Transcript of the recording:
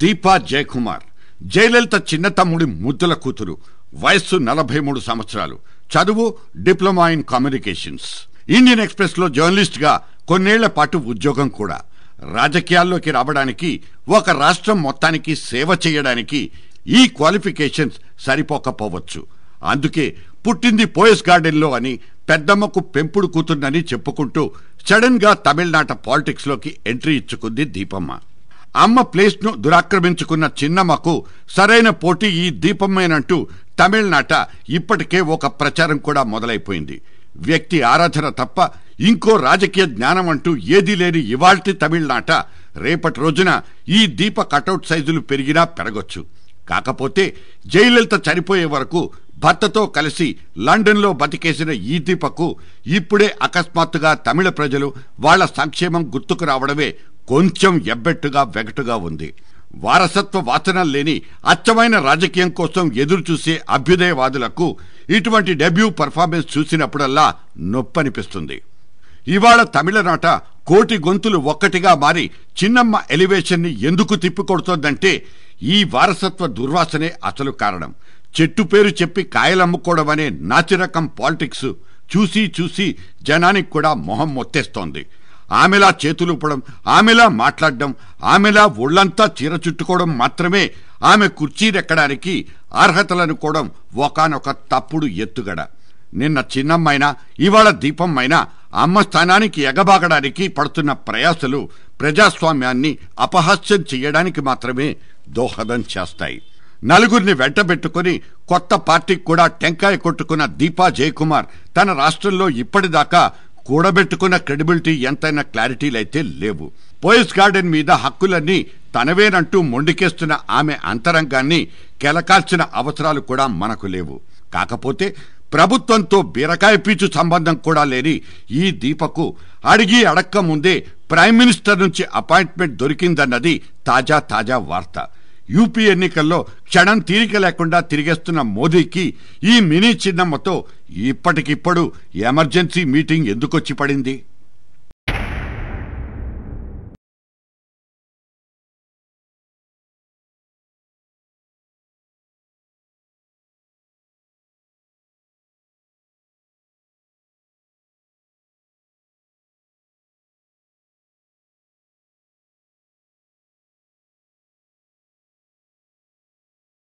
దీపా జయకుమార్ జయలలిత చిన్న తమ్ముడి ముద్దుల కూతురు. వయస్సు 43 సంవత్సరాలు. చదువు diploma in communications. Indian express లో జర్నలిస్ట్ గా కొన్నేళ్ల పాటు ఉద్యోగం కూడా. రాజకీయాల్లోకి రావడానికి, ఒక రాష్ట్రం మొత్తానికి సేవ చేయడానికి ఈ క్వాలిఫికేషన్స్ సరిపోకపోవచ్చు. అందుకే పుట్టింది పోయస్ గార్డెన్ లో అని, పెద్దమ్మకు పెంపుడు కూతుర్నని చెప్పుకుంటూ సడన్ గా తమిళనాట పాలిటిక్స్ లోకి ఎంట్రీ ఇచ్చుకుంది దీపమ్మ. అమ్మ ప్లేస్ ను దురాక్రమించుకున్న చిన్నమ్మకు సరైన పోటీ ఈ దీపమ్మేనంటూ తమిళనాట ఇప్పటికే ఒక ప్రచారం కూడా మొదలైపోయింది. వ్యక్తి ఆరాధన తప్ప ఇంకో రాజకీయ జ్ఞానం అంటూ ఏదీ లేని ఇవాల్టి తమిళనాట రేపటి రోజున ఈ దీప కటౌట్ సైజులు పెరిగినా పెరగొచ్చు. కాకపోతే జయలలిత చనిపోయే వరకు భర్తతో కలిసి లండన్ లో బతికేసిన ఈ దీపకు ఇప్పుడే అకస్మాత్తుగా తమిళ ప్రజలు వాళ్ల సంక్షేమం గుర్తుకు రావడమే కొంచెం ఎబ్బెట్టుగా వెగటుగా ఉంది. వారసత్వ వాసనలు లేని అచ్చమైన రాజకీయం కోసం ఎదురుచూసే అభ్యుదయవాదులకు ఇటువంటి డెబ్యూ పర్ఫార్మెన్స్ చూసినప్పుడల్లా నొప్పనిపిస్తుంది. ఇవాళ తమిళనాట కోటి గొంతులు ఒక్కటిగా మారి చిన్నమ్మ ఎలివేషన్ ని ఎందుకు తిప్పికొడుతోందంటే ఈ వారసత్వ దుర్వాసనే అసలు కారణం. చెట్టు పేరు చెప్పి కాయలమ్ముకోవడం అనే నాసిరకం పాలిటిక్స్ చూసి చూసి జనానికి కూడా మొహం మొత్తేస్తోంది. ఆమెలా చేతులుపడం, ఆమెలా మాట్లాడడం, ఆమెలా ఒళ్లంతా చీర చుట్టుకోవడం మాత్రమే ఆమె కుర్చీరెక్కడానికి అర్హతలనుకోవడం ఒకానొక తప్పుడు ఎత్తుగడ. నిన్న చిన్నమ్మైనా ఇవాళ దీపమ్మైనా అమ్మ స్థానానికి ఎగబాగడానికి పడుతున్న ప్రయాసలు ప్రజాస్వామ్యాన్ని అపహాస్యం చెయ్యడానికి మాత్రమే దోహదం చేస్తాయి. నలుగురిని వెంటబెట్టుకుని కొత్త పార్టీకి కూడా టెంకాయ కొట్టుకున్న దీపా జయకుమార్ తన రాష్ట్రంలో ఇప్పటిదాకా కూడబెట్టుకున్న క్రెడిబిలిటీ ఎంతైనా క్లారిటీలైతే లేవు. పోయస్ గార్డెన్ మీద హక్కులన్నీ తనవేనంటూ మొండికేస్తున్న ఆమె అంతరంగాన్ని కెలకాల్సిన అవసరాలు కూడా మనకు లేవు. కాకపోతే ప్రభుత్వంతో బీరకాయ పీచు సంబంధం కూడా లేని ఈ దీపకు అడిగి అడక్క ముందే ప్రైమ్ మినిస్టర్ నుంచి అపాయింట్మెంట్ దొరికిందన్నది తాజా వార్త. యూపీ ఎన్నికల్లో క్షణం తీరిక లేకుండా తిరిగేస్తున్న మోదీకి ఈ మినీ చిన్నమ్మతో ఇప్పటికిప్పుడు ఎమర్జెన్సీ మీటింగ్ ఎందుకొచ్చి పడింది?